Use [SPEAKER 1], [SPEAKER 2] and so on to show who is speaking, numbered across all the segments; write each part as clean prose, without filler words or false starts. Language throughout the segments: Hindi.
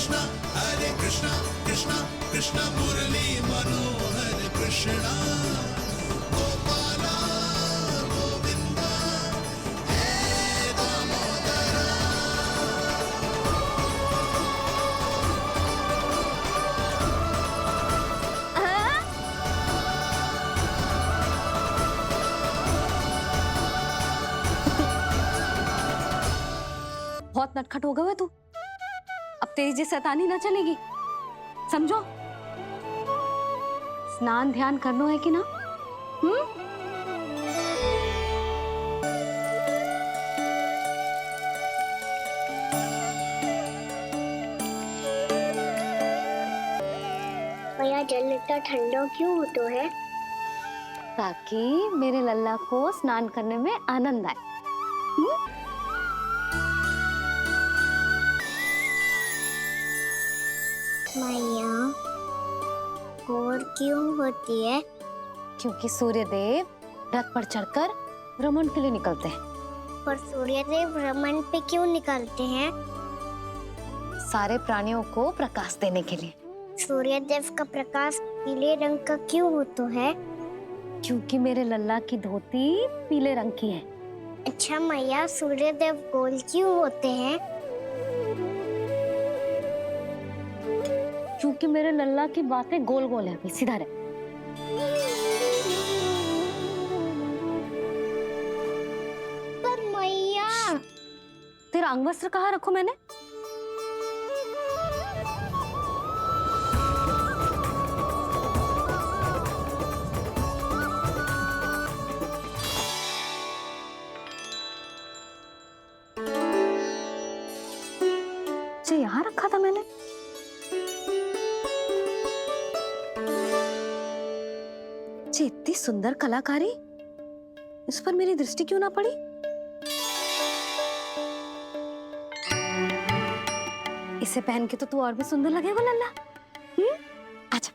[SPEAKER 1] हरे कृष्णा कृष्णा कृष्णा मुरली मनोहर कृष्णा गोपाला गोविंदा हे दामोदरा।
[SPEAKER 2] बहुत नटखट हो गए हो तू। अब तेरी जी शैतानी ना चलेगी, समझो। स्नान ध्यान करना है कि ना?
[SPEAKER 3] भैया जल इतना ठंडा क्यों होता है?
[SPEAKER 2] ताकि मेरे लल्ला को स्नान करने में आनंद आए।
[SPEAKER 3] मैया और क्यों होती है?
[SPEAKER 2] क्योंकि सूर्य देव रथ पर चढ़कर भ्रमण के लिए निकलते हैं।
[SPEAKER 3] पर सूर्यदेव भ्रमण पे क्यों निकलते हैं?
[SPEAKER 2] सारे प्राणियों को प्रकाश देने के लिए।
[SPEAKER 3] सूर्यदेव का प्रकाश पीले रंग का क्यों होता है?
[SPEAKER 2] क्योंकि मेरे लल्ला की धोती पीले रंग की है।
[SPEAKER 3] अच्छा मैया, सूर्यदेव गोल क्यों होते हैं?
[SPEAKER 2] क्योंकि मेरे लल्ला की बातें गोल गोल है, सीधा रहे।
[SPEAKER 3] पर मैया,
[SPEAKER 2] तेरा अंगवस्त्र कहाँ रखूं मैंने? जो यहाँ रखा था मैंने। जी इतनी सुंदर कलाकारी, इस पर मेरी दृष्टि क्यों ना पड़ी? इसे पहन के तो तू और भी सुंदर लगेगा लल्ला। आजा।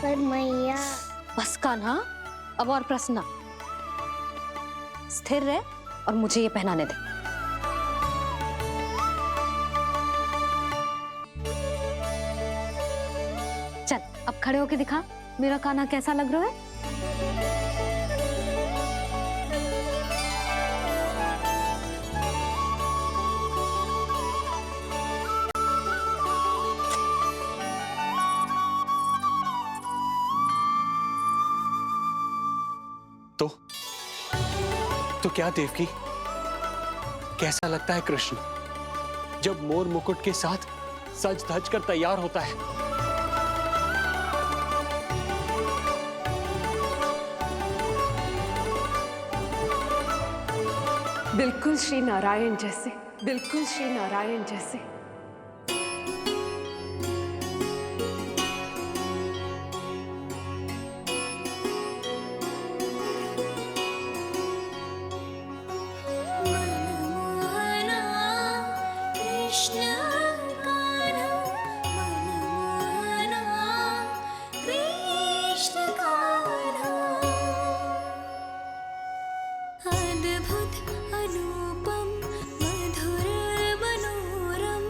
[SPEAKER 3] पर मैया।
[SPEAKER 2] बस कान्हा, अब और प्रश्न ना। स्थिर रह और मुझे ये पहनाने दे। चल अब खड़े होके दिखा मेरा कान्हा कैसा लग रहा है।
[SPEAKER 4] तो क्या देवकी, कैसा लगता है कृष्ण जब मोर मुकुट के साथ सज धज कर तैयार होता है?
[SPEAKER 5] बिल्कुल श्री नारायण जैसे, बिल्कुल श्री नारायण जैसे।
[SPEAKER 6] अद्भुत अनुपम मधुर मनोरम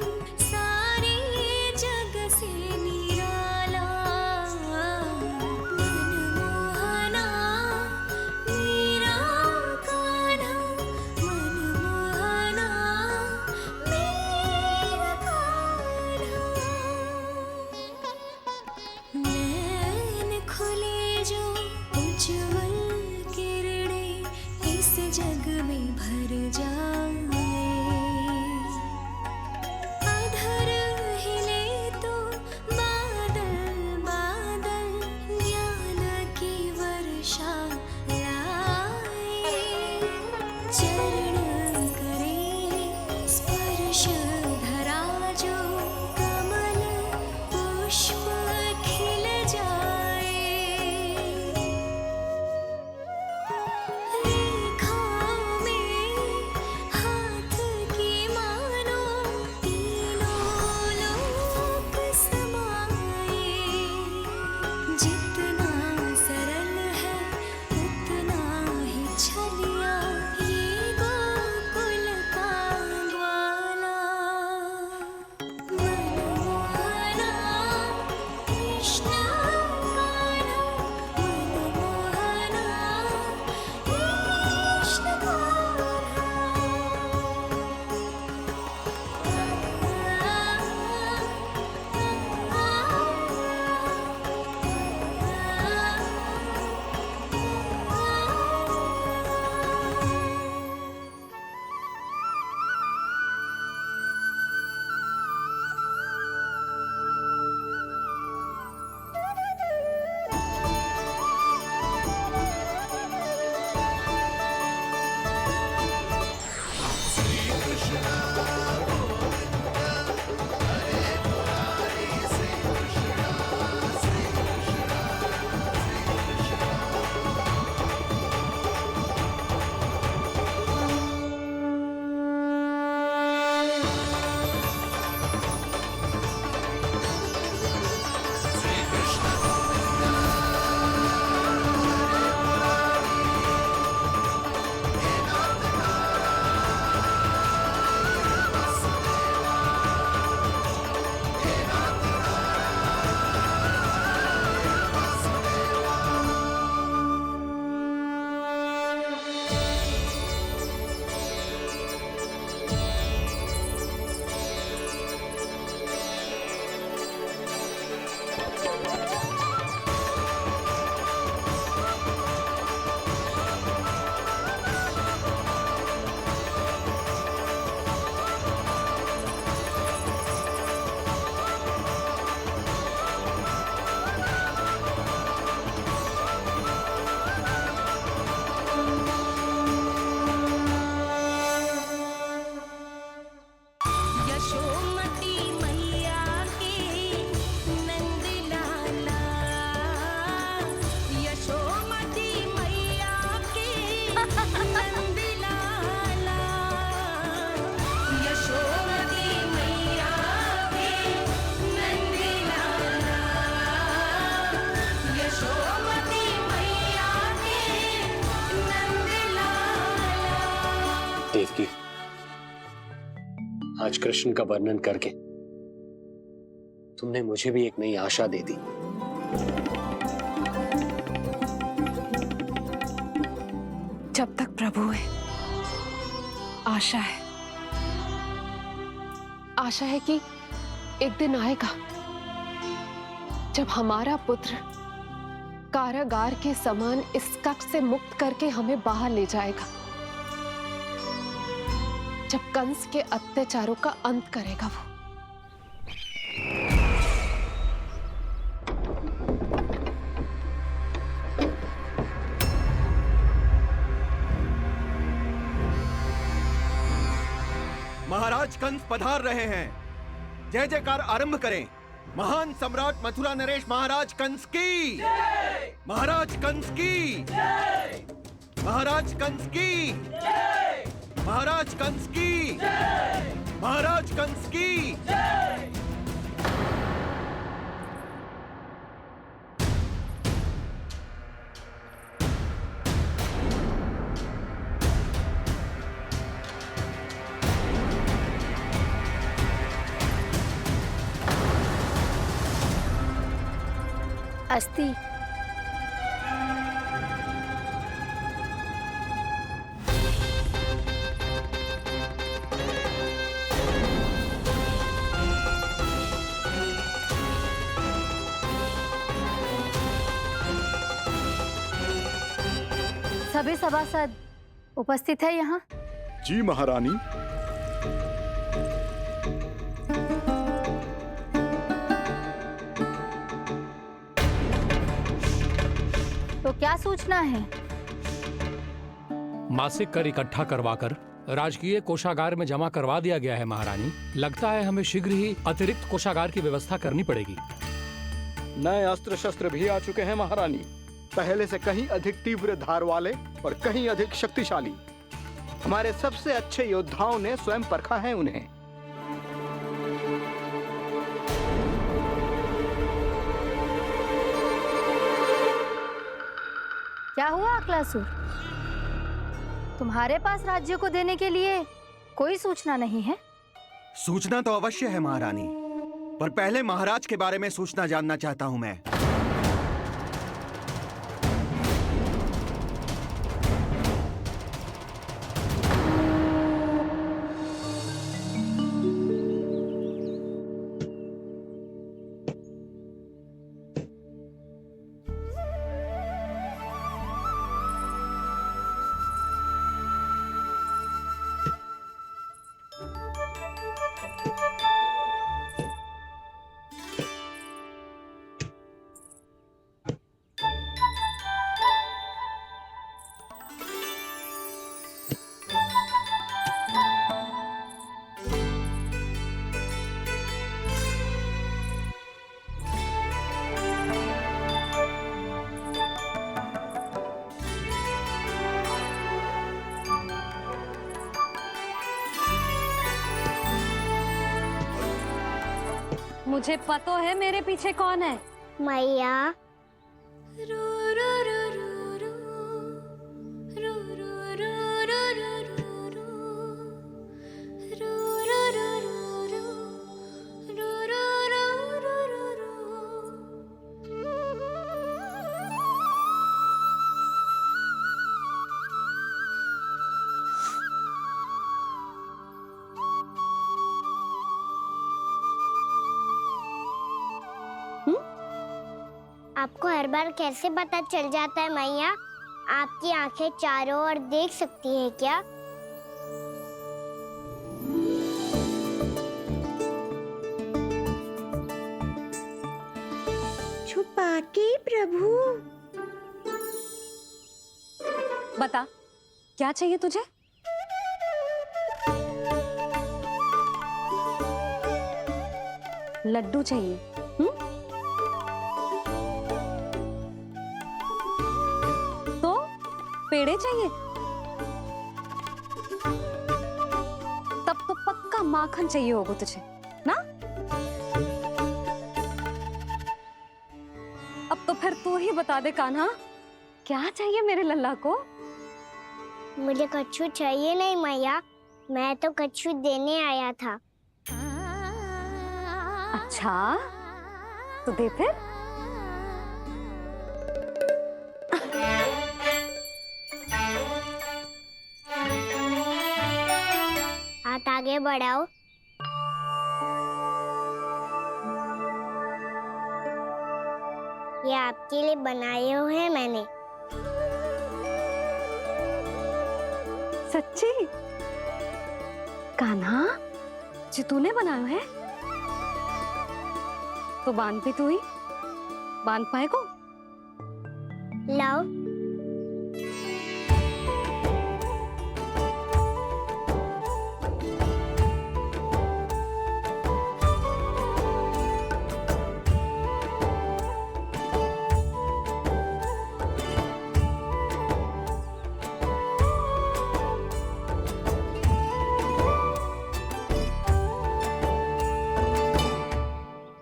[SPEAKER 1] कृष्ण कान्हा मनमोहना कृष्ण यशोमती मैया के नंद लाला यशोमती मैया के नंद लाला यशोमती मैया के नंद लाला यशोमती मैया के नंद लाला।
[SPEAKER 4] देवकी, आज कृष्ण का वर्णन करके तुमने मुझे भी एक नई आशा दे दी।
[SPEAKER 5] जब तक प्रभु है, आशा है। आशा है कि एक दिन आएगा जब हमारा पुत्र कारागार के समान इस कक्ष से मुक्त करके हमें बाहर ले जाएगा, जब कंस के अत्याचारों का अंत करेगा वो।
[SPEAKER 6] महाराज कंस पधार रहे हैं। जय जयकार आरंभ करें। महान सम्राट मथुरा नरेश महाराज कंस की, महाराज कंस की, महाराज कंस की, महाराज कंस की, महाराज कंस की।
[SPEAKER 3] अस्ति।
[SPEAKER 7] सभी सभासद उपस्थित है यहाँ?
[SPEAKER 8] जी महारानी।
[SPEAKER 7] तो क्या सूचना है?
[SPEAKER 9] मासिक कर इकट्ठा करवाकर राजकीय कोषागार में जमा करवा दिया गया है महारानी। लगता है हमें शीघ्र ही अतिरिक्त कोषागार की व्यवस्था करनी पड़ेगी।
[SPEAKER 8] नए अस्त्र शस्त्र भी आ चुके हैं महारानी, पहले से कहीं अधिक तीव्र धार वाले और कहीं अधिक शक्तिशाली। हमारे सबसे अच्छे योद्धाओं ने स्वयं परखा है उन्हें।
[SPEAKER 7] क्या हुआ अक्लासुर? तुम्हारे पास राज्य को देने के लिए कोई सूचना नहीं है?
[SPEAKER 6] सूचना तो अवश्य है महारानी, पर पहले महाराज के बारे में सूचना जानना चाहता हूं मैं।
[SPEAKER 2] मुझे पता है मेरे पीछे कौन है।
[SPEAKER 3] मैया आपको हर बार कैसे पता चल जाता है मैया? आपकी आंखें चारों ओर देख सकती है क्या? छुपा के प्रभु।
[SPEAKER 2] बता क्या चाहिए तुझे? लड्डू चाहिए? तो पेड़े चाहिए? तब तो पक्का माखन चाहिए होगा तुझे ना? अब तो फिर तू ही बता दे कान्हा, क्या चाहिए मेरे लल्ला को?
[SPEAKER 3] मुझे कच्छू चाहिए नहीं मैया, मैं तो कच्छू देने आया था।
[SPEAKER 2] अच्छा तो दे फिर।
[SPEAKER 3] हाथ आगे बढ़ाओ। ये आपके लिए बनाए हुए हैं मैंने।
[SPEAKER 2] सच्ची? कान्हा जी तूने बनाया है? तो बांध भी तू ही बांध पाएगा?
[SPEAKER 3] लाओ।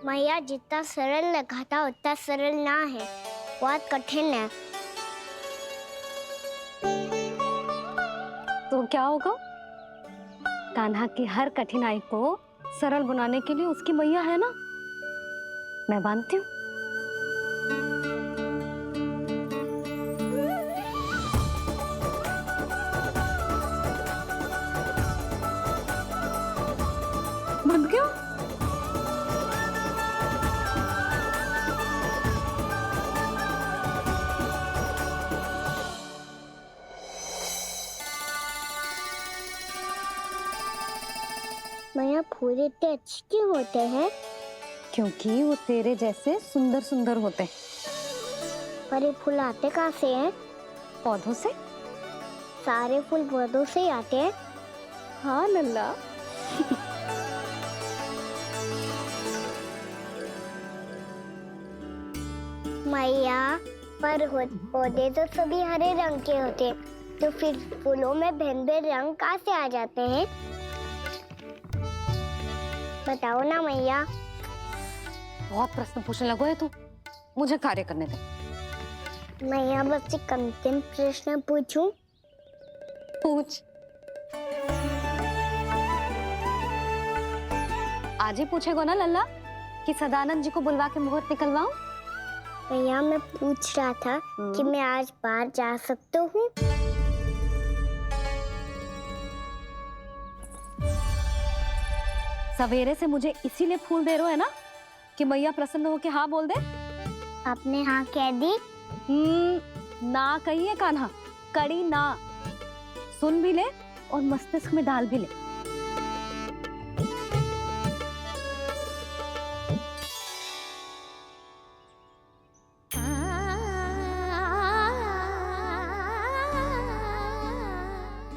[SPEAKER 3] मैया जितना सरल लगा था उतना सरल ना है, बहुत कठिन है।
[SPEAKER 2] तो क्या होगा? कान्हा की हर कठिनाई को सरल बनाने के लिए उसकी मैया है ना, मैं बांधती हूँ। बंद क्यों?
[SPEAKER 3] मैया फूल इतने अच्छे क्यों होते हैं?
[SPEAKER 2] क्योंकि वो तेरे जैसे सुंदर सुंदर होते हैं।
[SPEAKER 3] पर ये फूल आते कहाँ से हैं?
[SPEAKER 2] पौधों से।
[SPEAKER 3] सारे फूल पौधों से ही आते हैं?
[SPEAKER 2] हाँ लल्ला।
[SPEAKER 3] मैया पर पौधे तो सभी हरे रंग के होते हैं, तो फिर फूलों में भिन्न भिन्न रंग कहाँ से आ जाते हैं? बताओ ना मैया।
[SPEAKER 2] बहुत प्रश्न पूछने लगो है तू, मुझे कार्य करने दे।
[SPEAKER 3] मैया बस एक अंतिम प्रश्न पूछूं?
[SPEAKER 2] पूछ। आज ही पूछेगा ना लल्ला? कि सदानंद जी को बुलवा के मुहूर्त निकलवाऊं?
[SPEAKER 3] मैया मैं पूछ रहा था कि मैं आज बाहर जा सकता हूँ?
[SPEAKER 2] सवेरे से मुझे इसीलिए फूल दे रहे हो है ना कि मैया प्रसन्न हो के हाँ बोल दे?
[SPEAKER 3] आपने हाँ कह दी?
[SPEAKER 2] ना कहिए कान्हा, कड़ी ना। सुन भी ले और मस्तिष्क में डाल भी ले।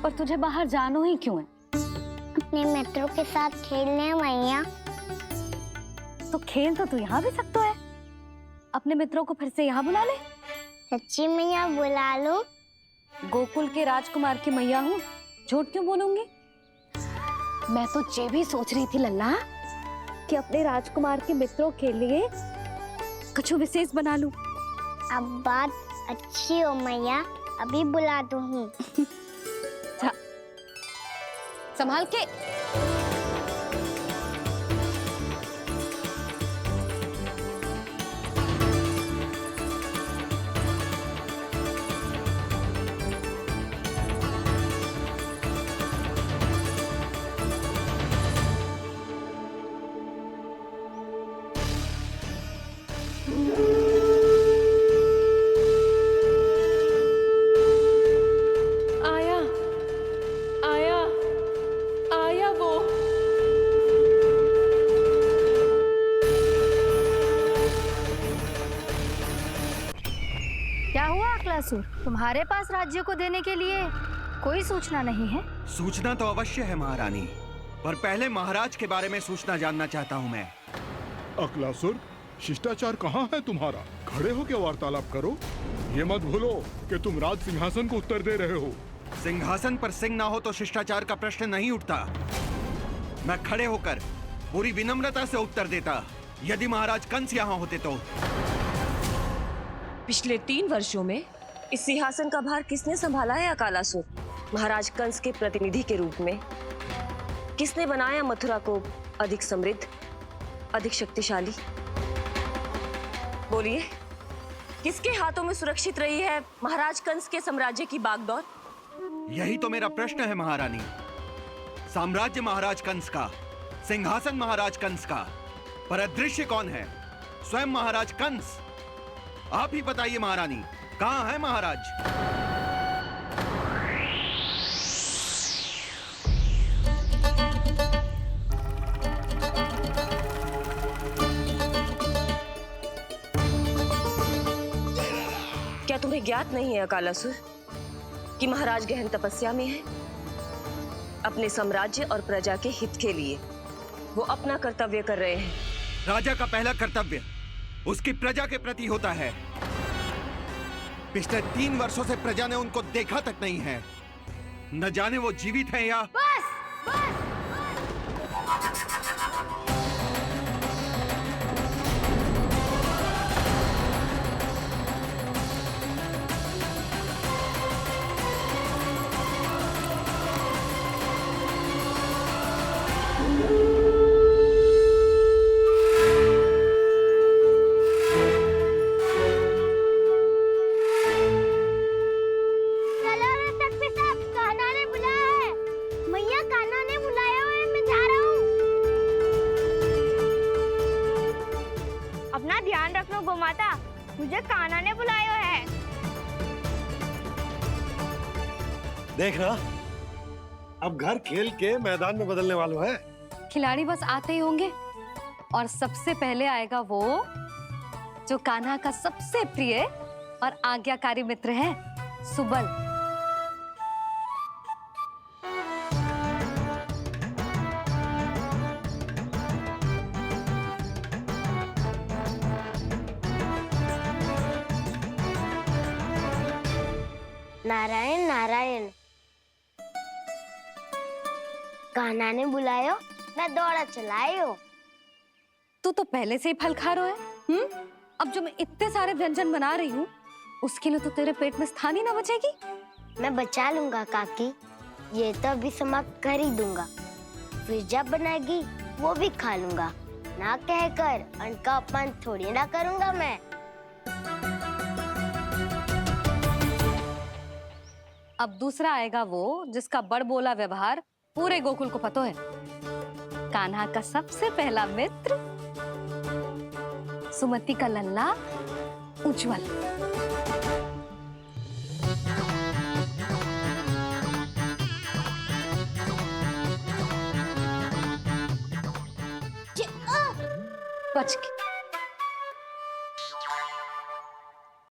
[SPEAKER 2] पर तुझे बाहर जानो ही क्यों है?
[SPEAKER 3] अपने मित्रों के साथ खेलने मैया।
[SPEAKER 2] तो खेल तो तू यहाँ भी सकता है। अपने मित्रों को फिर से यहाँ बुला ले।
[SPEAKER 3] सच्ची मैया बुला लो।
[SPEAKER 2] गोकुल के राजकुमार की मैया हूँ, झूठ क्यों बोलूंगी? मैं तो ये भी सोच रही थी लल्ला कि अपने राजकुमार के मित्रों के लिए कुछ विशेष बना लूं।
[SPEAKER 3] अब बात अच्छी हो मैया, अभी बुला दूँ।
[SPEAKER 2] संभाल के।
[SPEAKER 5] आया आया आया वो।
[SPEAKER 7] क्या हुआ अक्लासुर? तुम्हारे पास राज्य को देने के लिए कोई सूचना नहीं है?
[SPEAKER 6] सूचना तो अवश्य है महारानी, पर पहले महाराज के बारे में सूचना जानना चाहता हूँ मैं।
[SPEAKER 10] अक्लासुर, शिष्टाचार कहाँ है तुम्हारा? खड़े हो के वार्तालाप करो। ये मत भूलो कि तुम राज सिंहासन को उत्तर दे रहे हो।
[SPEAKER 6] सिंहासन पर सिंह ना हो तो शिष्टाचार का प्रश्न नहीं उठता। मैं खड़े होकर पूरी विनम्रता से उत्तर देता यदि महाराज कंस यहाँ होते तो।
[SPEAKER 11] पिछले 3 वर्षों में इस सिंहासन का भार किसने संभाला है अकालासुर? महाराज कंस के प्रतिनिधि के रूप में किसने बनाया मथुरा को अधिक समृद्ध, अधिक शक्तिशाली? बोलिए, किसके हाथों में सुरक्षित रही है महाराज कंस के साम्राज्य की बागडोर?
[SPEAKER 6] यही तो मेरा प्रश्न है महारानी। साम्राज्य महाराज कंस का, सिंहासन महाराज कंस का, पर अदृश्य कौन है? स्वयं महाराज कंस। आप ही बताइए महारानी, कहाँ है महाराज?
[SPEAKER 11] क्या तुम्हें ज्ञात नहीं है अकालासुर कि महाराज गहन तपस्या में है? अपने साम्राज्य और प्रजा के हित के लिए वो अपना कर्तव्य कर रहे हैं।
[SPEAKER 6] राजा का पहला कर्तव्य उसकी प्रजा के प्रति होता है। पिछले 3 वर्षों से प्रजा ने उनको देखा तक नहीं है। न जाने वो जीवित हैं या...
[SPEAKER 7] बस बस।
[SPEAKER 3] चलो रे तख्ती साहब, कान्हा ने बुलाया है। मैया कान्हा ने बुलाया है, मैं जा रहा हूँ। अपना ध्यान रखना गोमाता, मुझे कान्हा ने बुलाया है।
[SPEAKER 12] देख रहा, अब घर खेल के मैदान में बदलने वालों है।
[SPEAKER 2] खिलाड़ी बस आते ही होंगे और सबसे पहले आएगा वो जो कान्हा का सबसे प्रिय और आज्ञाकारी मित्र है, सुबल।
[SPEAKER 3] नारायण नारायण। कान्हा ने बुलायो, मैं दौड़ा चलायो।
[SPEAKER 2] तू तो पहले से ही फल खा रहा है। अब जो मैं इतने सारे व्यंजन बना रही हूँ उसके लिए तो तेरे पेट में स्थान ही ना बचेगी।
[SPEAKER 3] मैं बचा लूंगा काकी, ये तो अभी समाप्त कर ही दूंगा। फिर जब बनाएगी वो भी खा लूंगा। ना कहकर उनका अपमान थोड़ी ना करूंगा मैं।
[SPEAKER 2] अब दूसरा आएगा वो जिसका बड़ बोला व्यवहार पूरे गोकुल को पता है। कान्हा का सबसे पहला मित्र, सुमति का लल्ला उज्जवल। बच के।